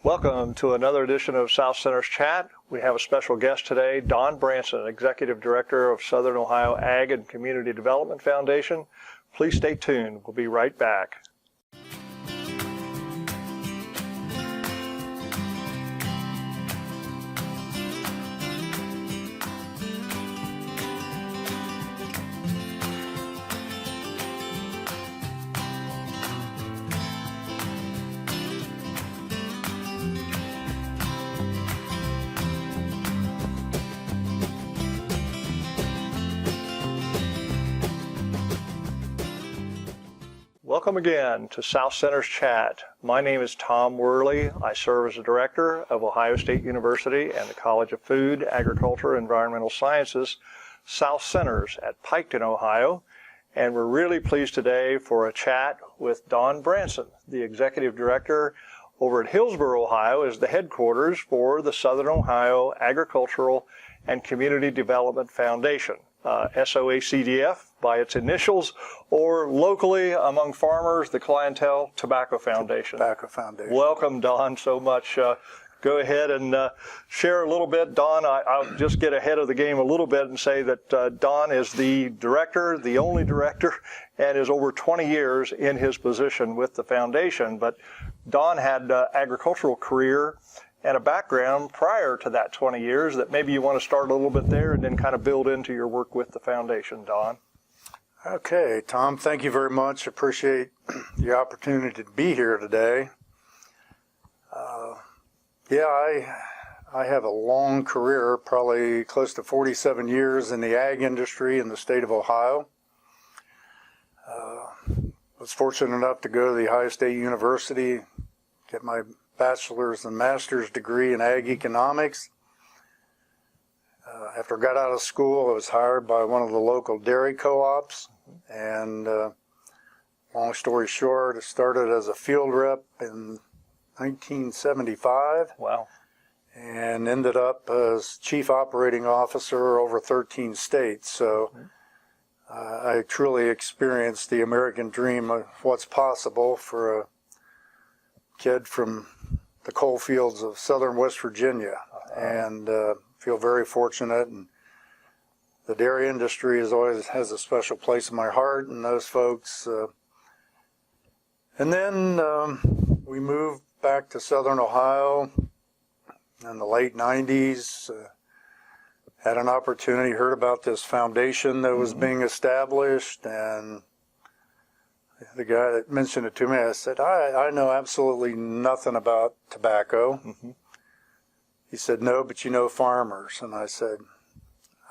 Welcome to another edition of South Center's Chat. We have a special guest today, Don Branson, Executive Director of Southern Ohio Ag and Community Development Foundation. Please stay tuned. We'll be right back. Welcome again to South Center's Chat. My name is Tom Worley. I serve as the director of Ohio State University and the College of Food, Agriculture, and Environmental Sciences South Centers at Piketon, Ohio. And we're really pleased today for a chat with Don Branson, the executive director over at Hillsboro, Ohio, is the headquarters for the Southern Ohio Agricultural and Community Development Foundation, SOACDF by its initials, or locally among farmers, the Clientele Tobacco Foundation. Tobacco Foundation. Welcome, Don, so much. Go ahead and share a little bit. Don, I'll just get ahead of the game a little bit and say that Don is the director, the only director, and is over 20 years in his position with the foundation. But Don had an agricultural career and a background prior to that 20 years that maybe you want to start a little bit there and then kind of build into your work with the foundation, Don. Okay, Tom, thank you very much. Appreciate the opportunity to be here today. I have a long career, probably close to 47 years in the ag industry in the state of Ohio. Was fortunate enough to go to the Ohio State University, get my bachelor's and master's degree in ag economics. After I got out of school, I was hired by one of the local dairy co-ops, and long story short, I started as a field rep in 1975. Wow. And ended up as chief operating officer over 13 states. So I truly experienced the American dream of what's possible for a kid from the coal fields of southern West Virginia. And feel very fortunate. And the dairy industry always has a special place in my heart and those folks. And then we moved back to southern Ohio in the late 90s, had an opportunity, heard about this foundation that was being established, and the guy that mentioned it to me, I said, I know absolutely nothing about tobacco. He said, no, but you know farmers. And I said,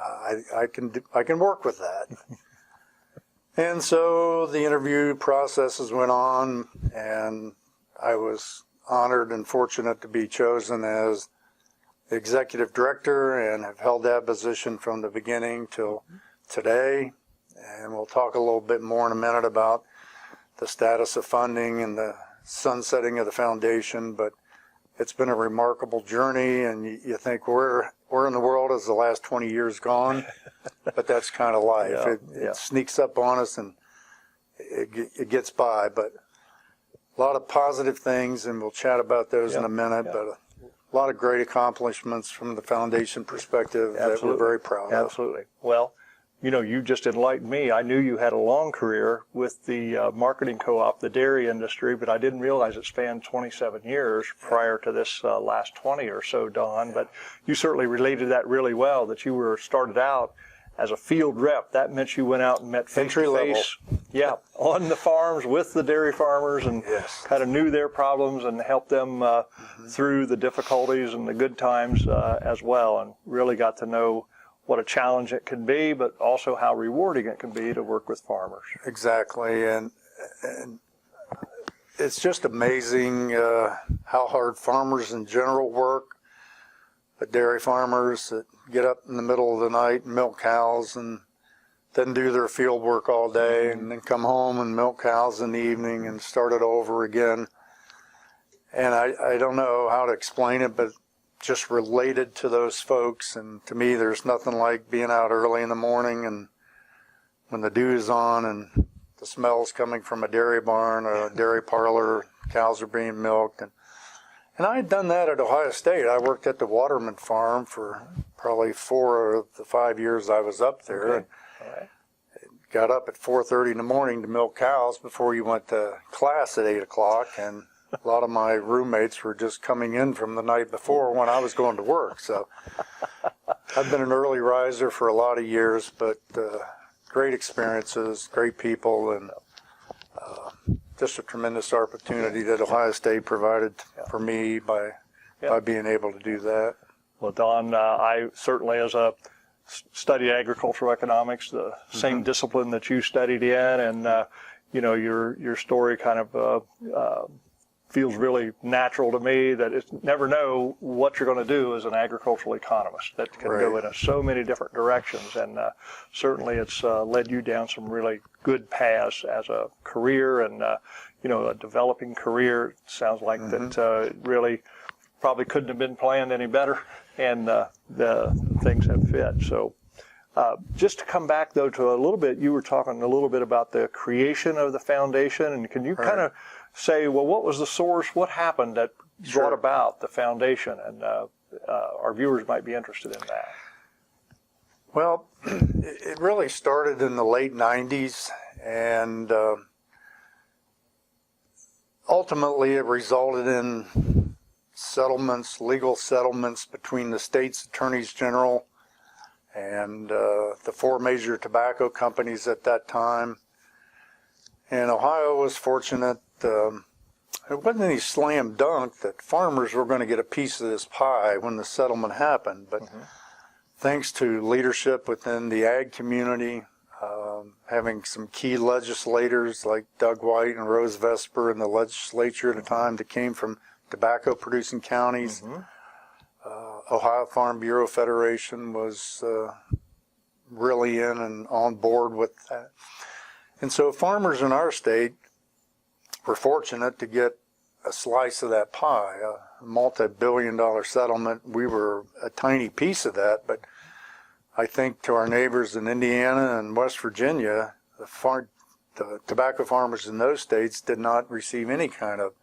I can work with that. And so the interview processes went on, and I was honored and fortunate to be chosen as executive director and have held that position from the beginning till today. And we'll talk a little bit more in a minute about the status of funding and the sunsetting of the foundation, but it's been a remarkable journey, and you think where in the world has the last 20 years gone? But that's kind of life. It sneaks up on us and it gets by, but a lot of positive things, and we'll chat about those in a minute, but a lot of great accomplishments from the foundation perspective that we're very proud of. Absolutely. Well, you know, you just enlightened me. I knew you had a long career with the marketing co-op, the dairy industry, but I didn't realize it spanned 27 years prior to this last 20 or so, Don. But you certainly related that really well, that you were started out as a field rep. That meant you went out and met face-to-face, on the farms with the dairy farmers and kind of knew their problems and helped them through the difficulties and the good times as well, and really got to know what a challenge it can be, but also how rewarding it can be to work with farmers. Exactly, and it's just amazing how hard farmers in general work. The dairy farmers that get up in the middle of the night and milk cows and then do their field work all day and then come home and milk cows in the evening and start it over again. And I don't know how to explain it, but just related to those folks. And to me, there's nothing like being out early in the morning and when the dew is on and the smell's coming from a dairy barn or a dairy parlor, cows are being milked. And I had done that at Ohio State. I worked at the Waterman Farm for probably 4 of the 5 years I was up there. Okay. And All right. got up at 4:30 in the morning to milk cows before you went to class at 8 o'clock. And a lot of my roommates were just coming in from the night before when I was going to work. So I've been an early riser for a lot of years, but great experiences, great people, and just a tremendous opportunity that Ohio State provided for me by being able to do that. Well, Don, I certainly, as a studied agricultural economics, the same discipline that you studied in, and your story kind of feels really natural to me. That it's never know what you're going to do as an agricultural economist. That can go in so many different directions, and certainly it's led you down some really good paths as a career, and a developing career. It sounds like that really probably couldn't have been planned any better, and the things have fit. So just to come back, though, to a little bit, you were talking a little bit about the creation of the foundation, and can you kind of say, well, what was the source, what happened that brought about the foundation? And our viewers might be interested in that. Well, it really started in the late 90s, and ultimately it resulted in settlements, legal settlements between the state's attorneys general and the 4 major tobacco companies at that time. And Ohio was fortunate. It wasn't any slam dunk that farmers were going to get a piece of this pie when the settlement happened, but thanks to leadership within the ag community, having some key legislators like Doug White and Rose Vesper in the legislature at the time that came from tobacco producing counties. Ohio Farm Bureau Federation was really in and on board with that. And so farmers in our state were fortunate to get a slice of that pie, a multi-billion-dollar settlement. We were a tiny piece of that, but I think to our neighbors in Indiana and West Virginia, the tobacco farmers in those states did not receive any kind of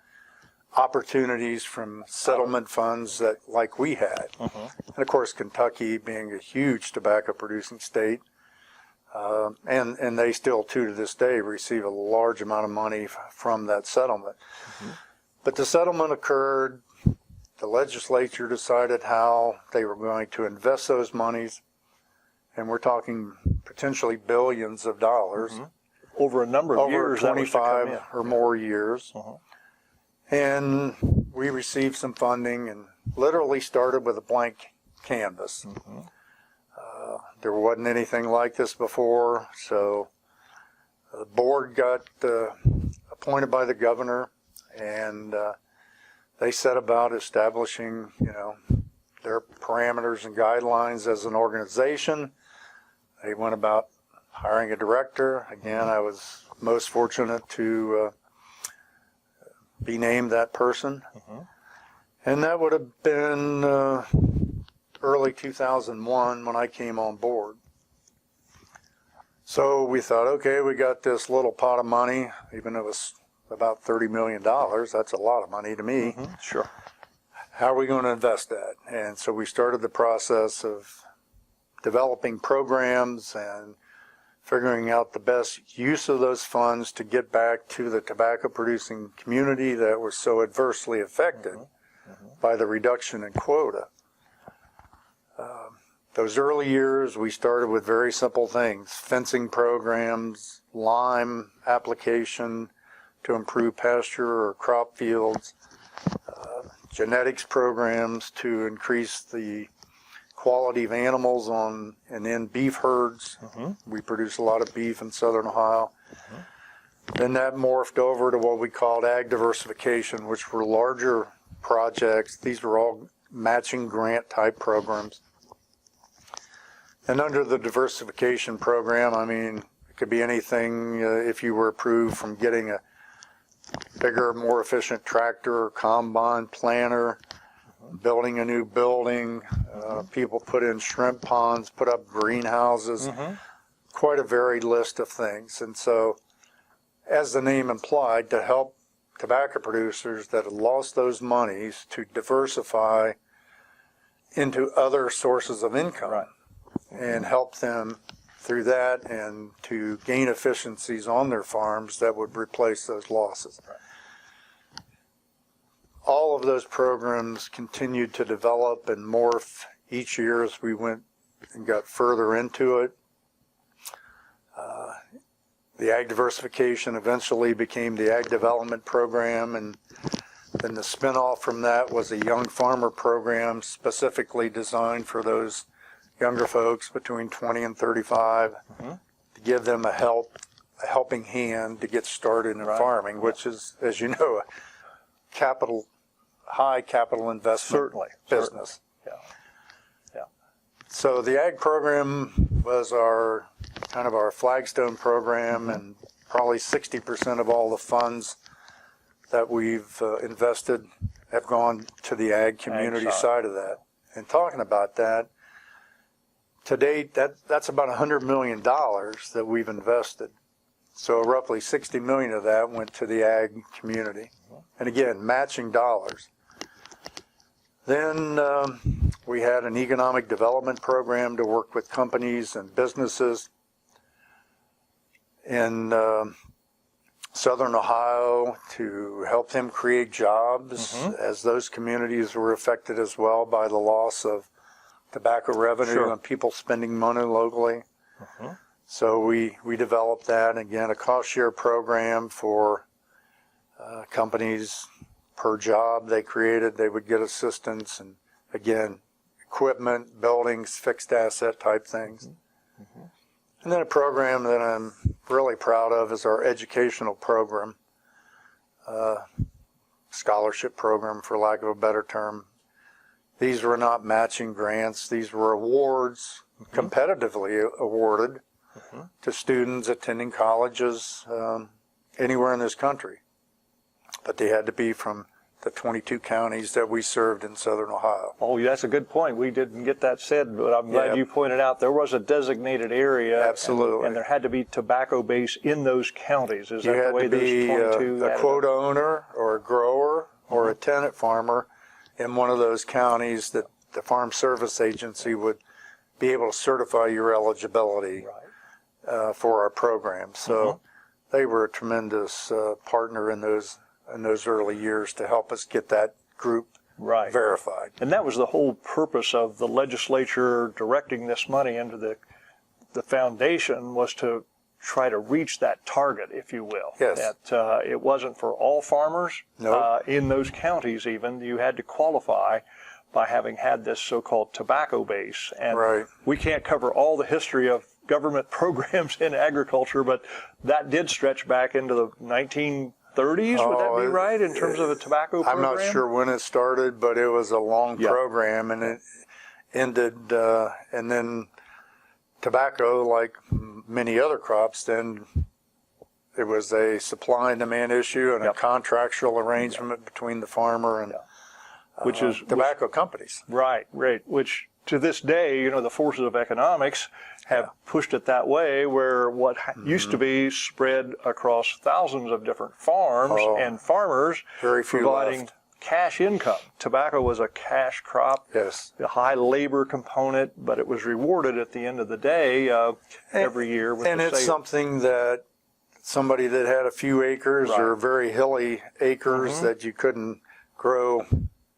opportunities from settlement funds that like we had. And of course, Kentucky being a huge tobacco producing state, and they still to this day receive a large amount of money from that settlement. But the settlement occurred, the legislature decided how they were going to invest those monies, and we're talking potentially billions of dollars. Over a number of years. Over 25 or more years. And we received some funding and literally started with a blank canvas. There wasn't anything like this before, so the board got appointed by the governor, and they set about establishing, their parameters and guidelines as an organization. They went about hiring a director. Again, I was most fortunate to be named that person. And that would have been early 2001 when I came on board. So we thought, okay, we got this little pot of money, even though it was about $30 million. That's a lot of money to me. Sure. How are we going to invest that? And so we started the process of developing programs and figuring out the best use of those funds to get back to the tobacco producing community that was so adversely affected by the reduction in quota. Those early years, we started with very simple things: fencing programs, lime application to improve pasture or crop fields, genetics programs to increase the quality of animals on and in beef herds. We produce a lot of beef in southern Ohio. Then that morphed over to what we called ag diversification, which were larger projects. These were all matching grant type programs. And under the diversification program, I mean, it could be anything if you were approved, from getting a bigger, more efficient tractor or combine planter, building a new building, people put in shrimp ponds, put up greenhouses, quite a varied list of things. And so, as the name implied, to help tobacco producers that had lost those monies to diversify into other sources of income, Right. and help them through that and to gain efficiencies on their farms that would replace those losses. Right. All of those programs continued to develop and morph each year as we went and got further into it. The ag diversification eventually became the ag development program, and then the spinoff from that was a young farmer program specifically designed for those younger folks between 20 and 35, to give them a helping hand to get started in farming, which is, as you know, a high capital investment business. Certainly. Yeah. So the ag program was our flagstone program, and probably 60% of all the funds that we've invested have gone to the ag community side of that. And talking about that, to date, that's about $100 million that we've invested. So roughly 60 million of that went to the ag community. And again, matching dollars. Then we had an economic development program to work with companies and businesses in Southern Ohio to help them create jobs, as those communities were affected as well by the loss of tobacco revenue and people spending money locally. So we developed that, again, a cost share program for companies. Per job they created, they would get assistance, and again, equipment, buildings, fixed asset type things. And then a program that I'm really proud of is our educational program, scholarship program, for lack of a better term. These were not matching grants. These were awards, competitively awarded to students attending colleges anywhere in this country. But they had to be from the 22 counties that we served in Southern Ohio. Oh, that's a good point. We didn't get that said, but I'm glad you pointed out there was a designated area. Absolutely. And there had to be tobacco base in those counties. Is You that the way had to be those 22 a quota owner or a grower or a tenant farmer in one of those counties that the Farm Service Agency would be able to certify your eligibility for our program. So they were a tremendous partner in those early years to help us get that group verified. And that was the whole purpose of the legislature directing this money into the foundation, was to try to reach that target, if you will. Yes. That it wasn't for all farmers. In those counties even, you had to qualify by having had this so-called tobacco base. And we can't cover all the history of government programs in agriculture, but that did stretch back into the 1930s, would that be right, in terms of a tobacco program? I'm not sure when it started, but it was a long program, and it ended, and then tobacco, like many other crops, then it was a supply and demand issue and a contractual arrangement between the farmer and tobacco companies. Right, which to this day, the forces of economics have pushed it that way, where what used to be spread across thousands of different farms and farmers very few providing left. Cash income. Tobacco was a cash crop, a high labor component, but it was rewarded at the end of the day every year with and the it's sale. Something that somebody that had a few acres or very hilly acres that you couldn't grow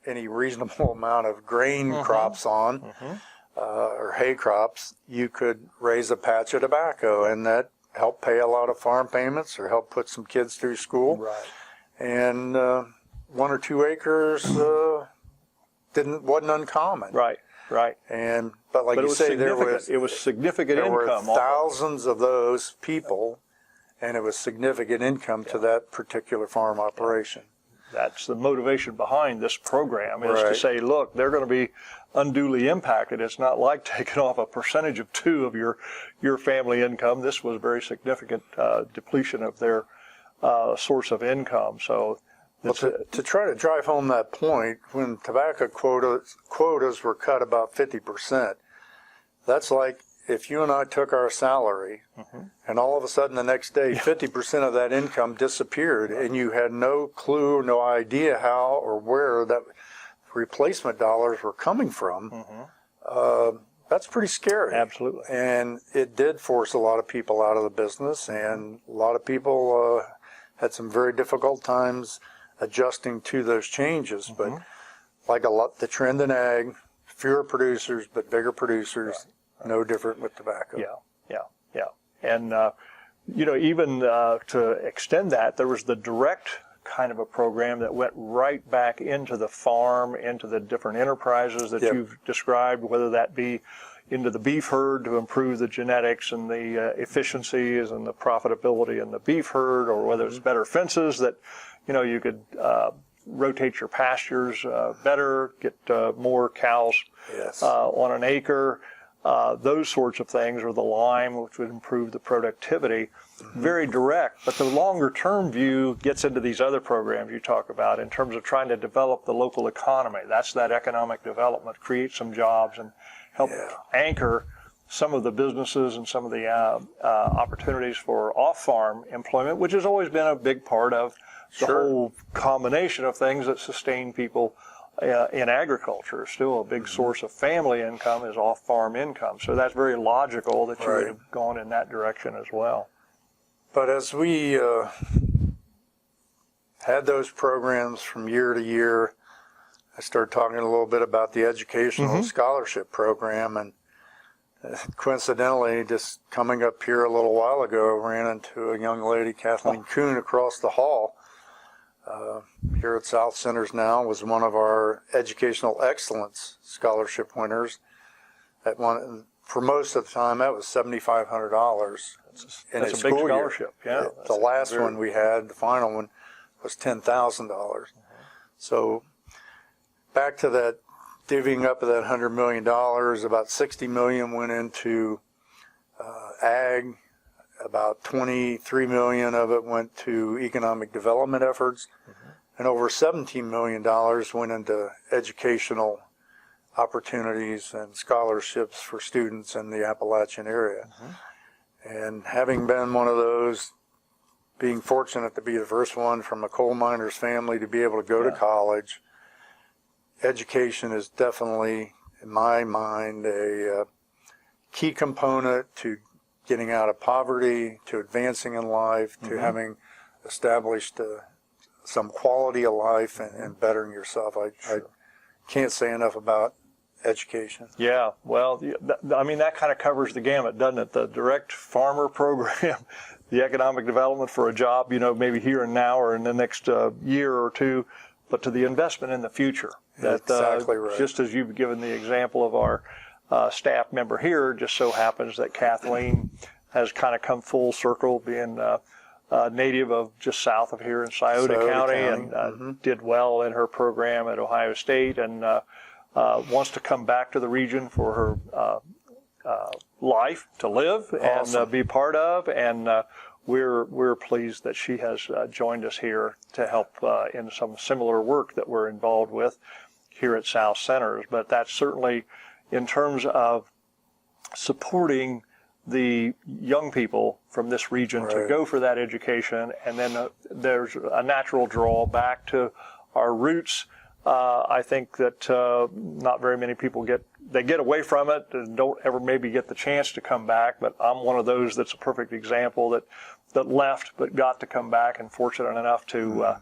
any reasonable amount of grain crops on, or hay crops, you could raise a patch of tobacco, and that helped pay a lot of farm payments or help put some kids through school. And 1 or 2 acres wasn't uncommon. But like you say, it was significant income. There were thousands of those people, and it was significant income to that particular farm operation. That's the motivation behind this program, is to say, look, they're going to be unduly impacted. It's not like taking off a percentage of 2 of your family income. This was a very significant depletion of their source of income. So to try to drive home that point, when tobacco quotas were cut about 50%, that's like if you and I took our salary and all of a sudden the next day 50% of that income disappeared and you had no clue, no idea how or where that replacement dollars were coming from, that's pretty scary. Absolutely. And it did force a lot of people out of the business, and a lot of people had some very difficult times adjusting to those changes. But like the trend in ag, fewer producers but bigger producers, no different with tobacco. Yeah. And, even to extend that, there was the direct kind of a program that went right back into the farm, into the different enterprises that you've described, whether that be into the beef herd to improve the genetics and the efficiencies and the profitability in the beef herd, or whether it's better fences that, you could rotate your pastures better, get more cows on an acre. Those sorts of things, or the lime, which would improve the productivity. Very direct, but the longer term view gets into these other programs you talk about in terms of trying to develop the local economy. That's that economic development, create some jobs and help anchor some of the businesses and some of the opportunities for off-farm employment, which has always been a big part of the whole combination of things that sustain people in agriculture. Still a big source of family income is off-farm income. So that's very logical that you would have gone in that direction as well. But as we had those programs from year to year, I started talking a little bit about the educational scholarship program, and coincidentally, just coming up here a little while ago, ran into a young lady, Kathleen Kuhn, across the hall. Here at South Centers now, was one of our educational excellence scholarship winners. At one, for most of the time, that was $7,500 in That's a a big school scholarship. year. The last one we had, the final one, was $10,000. So back to that divvying up of that $100 million, about $60 million went into ag. About $23 million of it went to economic development efforts, and over $17 million went into educational opportunities and scholarships for students in the Appalachian area. And having been one of those, being fortunate to be the first one from a coal miner's family to be able to go to college, education is definitely, in my mind, a key component to getting out of poverty, to advancing in life, to having established some quality of life and bettering yourself. I can't say enough about education. Yeah, well, that kind of covers the gamut, doesn't it? The direct farmer program, the economic development for a job, maybe here and now or in the next year or two, but to the investment in the future. That, exactly right. Just as you've given the example of our staff member here, just so happens that Kathleen has kind of come full circle, being a native of just south of here in Scioto County. And did well in her program at Ohio State, and wants to come back to the region for her life to live and be part of. And we're pleased that she has joined us here to help in some similar work that we're involved with here at South Centers. But that's certainly in terms of supporting the young people from this region to go for that education. And then there's a natural draw back to our roots. I think that not very many people get away from it and don't ever maybe get the chance to come back. But I'm one of those that's a perfect example that left but got to come back, and fortunate enough to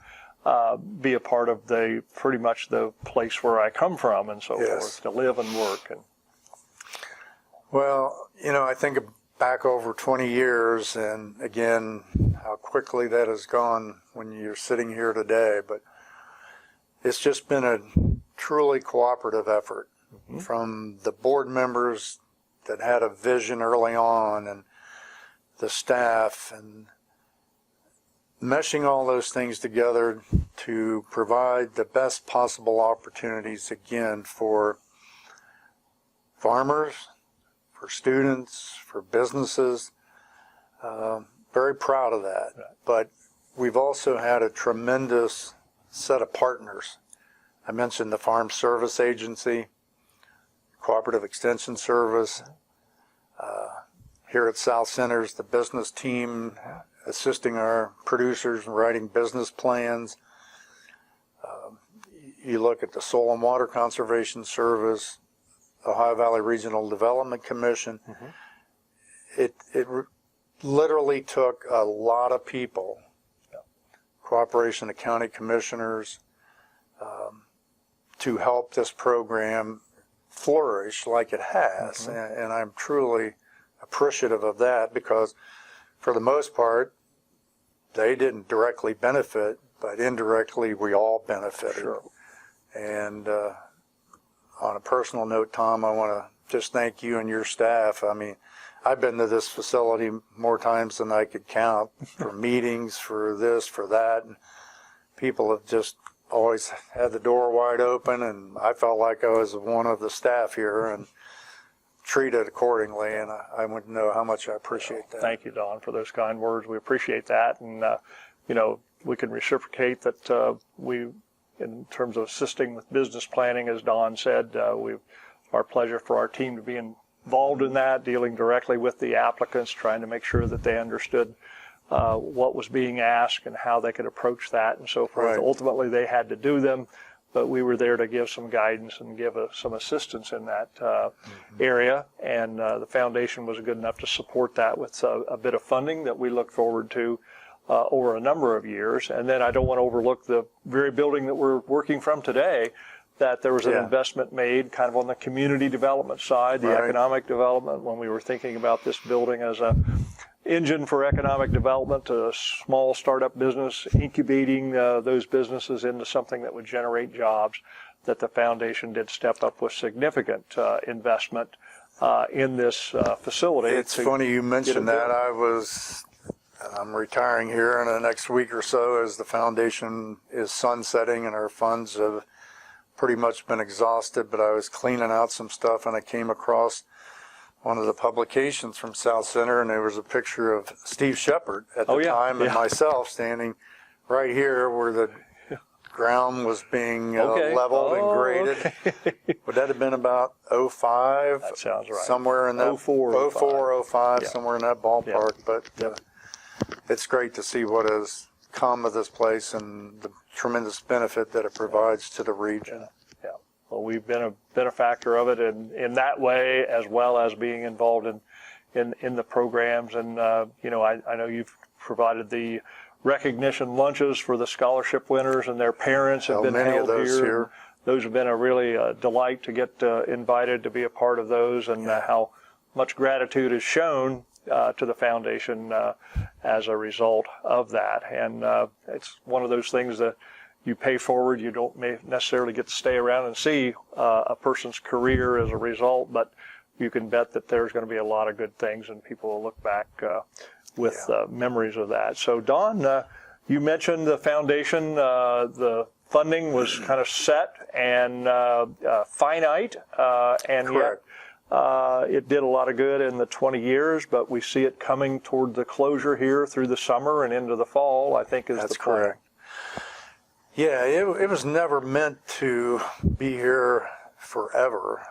be a part of pretty much the place where I come from and so forth, to live and work. And well, I think back over 20 years, and again, how quickly that has gone when you're sitting here today, but it's just been a truly cooperative effort from the board members that had a vision early on, and the staff, and meshing all those things together to provide the best possible opportunities, again, for farmers, for students, for businesses. Very proud of that. But we've also had a tremendous set of partners. I mentioned the Farm Service Agency, Cooperative Extension Service, Here at South Centers, the business team assisting our producers in writing business plans. You look at the Soil and Water Conservation Service, Ohio Valley Regional Development Commission. It literally took a lot of people, cooperation of county commissioners, to help this program flourish like it has. And I'm truly appreciative of that, because for the most part, they didn't directly benefit, but indirectly we all benefited. Sure. And on a personal note, Tom, I want to just thank you and your staff. I mean, I've been to this facility more times than I could count, for meetings, for this, for that. And people have just always had the door wide open, and I felt like I was one of the staff here and treated accordingly, and I wouldn't know how much I appreciate that. Thank you, Don, for those kind words. We appreciate that, and you know, we can reciprocate that. We, in terms of assisting with business planning, as Don said, our pleasure for our team to be involved in that, dealing directly with the applicants, trying to make sure that they understood what was being asked and how they could approach that and so forth. Right. Ultimately, they had to do them, but we were there to give some guidance and give some assistance in that area. And the foundation was good enough to support that with a bit of funding that we look forward to over a number of years. And then I don't want to overlook the very building that we're working from today, that there was an investment made kind of on the community development side, the economic development, when we were thinking about this building as a engine for economic development, a small startup business, incubating those businesses into something that would generate jobs, that the foundation did step up with significant investment in this facility. It's funny you mentioned that. I'm retiring here in the next week or so, as the foundation is sunsetting and our funds have pretty much been exhausted, but I was cleaning out some stuff and I came across one of the publications from South Center, and there was a picture of Steve Shepard at the time and myself standing right here where the ground was being leveled and graded. Okay. Would that have been about 05? That sounds right. Somewhere in that 04, 05, somewhere in that ballpark. But it's great to see what has come of this place and the tremendous benefit that it provides to the region. Well, we've been a benefactor of it in that way, as well as being involved in the programs. And, you know, I know you've provided the recognition lunches for the scholarship winners, and their parents have been held here. Those have been a really delight to get invited to be a part of those, and how much gratitude is shown to the foundation as a result of that. And it's one of those things that you pay forward, you don't necessarily get to stay around and see a person's career as a result, but you can bet that there's going to be a lot of good things, and people will look back with memories of that. So, Don, you mentioned the foundation, the funding was kind of set and finite, and Correct. yet it did a lot of good in the 20 years, but we see it coming toward the closure here through the summer and into the fall, I think is the plan. That's correct. Yeah, it was never meant to be here forever,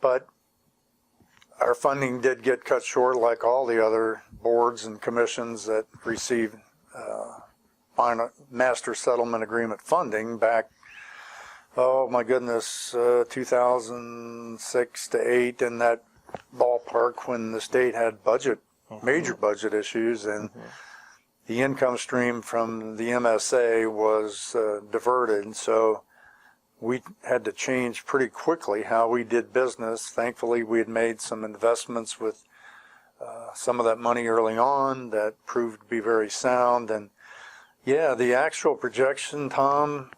but our funding did get cut short, like all the other boards and commissions that received master settlement agreement funding back, oh my goodness, 2006 to 8, in that ballpark, when the state had major budget issues, and the income stream from the MSA was diverted, so we had to change pretty quickly how we did business. Thankfully, we had made some investments with some of that money early on that proved to be very sound. And yeah, the actual projection, Tom,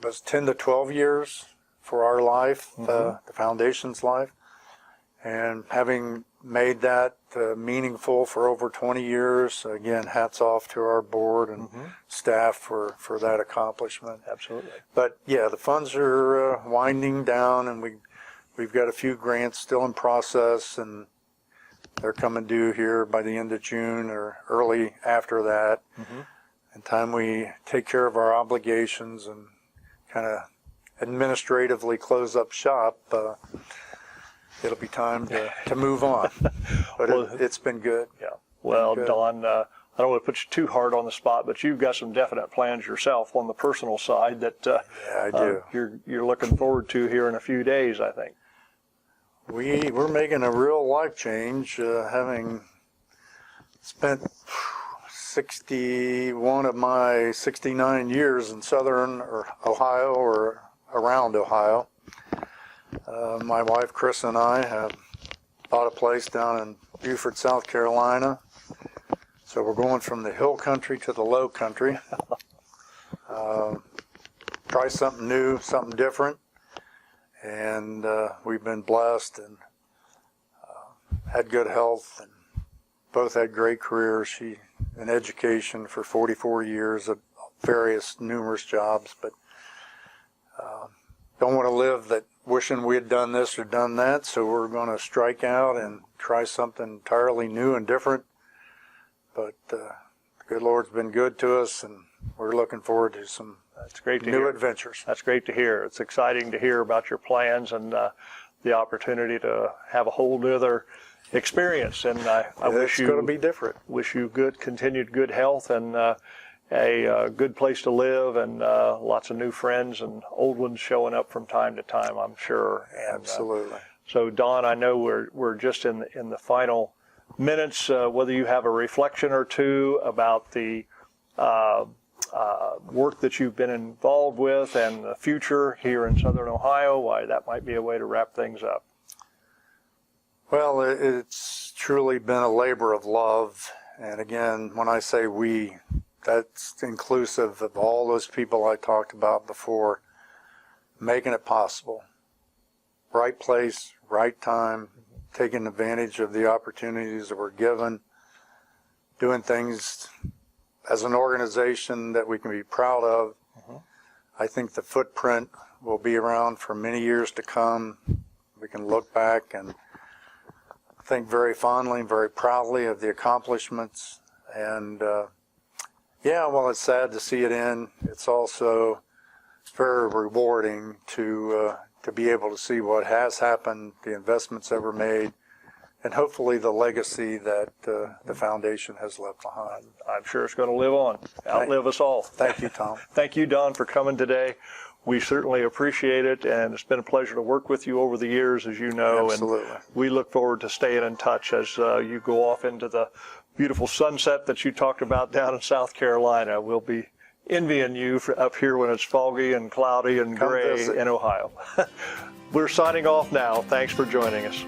was 10 to 12 years for our life, the foundation's life. And having made that meaningful for over 20 years, again, hats off to our board and staff for that accomplishment. Absolutely. But yeah, the funds are winding down, and we've got a few grants still in process, and they're coming due here by the end of June or early after that. In time we take care of our obligations and kind of administratively close up shop, it'll be time to move on. But Well, it's been good. Yeah. Well, Good. Don, I don't want to put you too hard on the spot, but you've got some definite plans yourself on the personal side that Yeah, I do. You're looking forward to here in a few days, I think. We're making a real life change, having spent 61 of my 69 years in southern Ohio or around Ohio. My wife Chris and I have bought a place down in Beaufort, South Carolina. So we're going from the hill country to the low country. Try something new, something different. And we've been blessed and had good health, and both had great careers. She in education for 44 years at various numerous jobs, but don't want to live that wishing we had done this or done that. So we're going to strike out and try something entirely new and different. But the good Lord's been good to us, and we're looking forward to some That's great to new hear. adventures. That's great to hear. It's exciting to hear about your plans and the opportunity to have a whole nother experience. And I wish It's going to be different. wish you continued good health and a good place to live, and lots of new friends and old ones showing up from time to time, I'm sure. And, Absolutely. so Don, I know we're just in the final minutes. Whether you have a reflection or two about the work that you've been involved with and the future here in Southern Ohio, why that might be a way to wrap things up. Well, it's truly been a labor of love. And again, when I say we, that's inclusive of all those people I talked about before, making it possible. Right place, right time, taking advantage of the opportunities that we're given, doing things as an organization that we can be proud of. I think the footprint will be around for many years to come. We can look back and think very fondly and very proudly of the accomplishments. And yeah, while it's sad to see it end, it's also very rewarding to be able to see what has happened, the investments that were made, and hopefully the legacy that the foundation has left behind. I'm sure it's going to live on, outlive us all. Thank you, Tom. Thank you, Don, for coming today. We certainly appreciate it, and it's been a pleasure to work with you over the years, as you know. Absolutely. And we look forward to staying in touch as you go off into the beautiful sunset that you talked about down in South Carolina. We'll be envying you up here when it's foggy and cloudy and Come gray visit. in Ohio. We're signing off now. Thanks for joining us.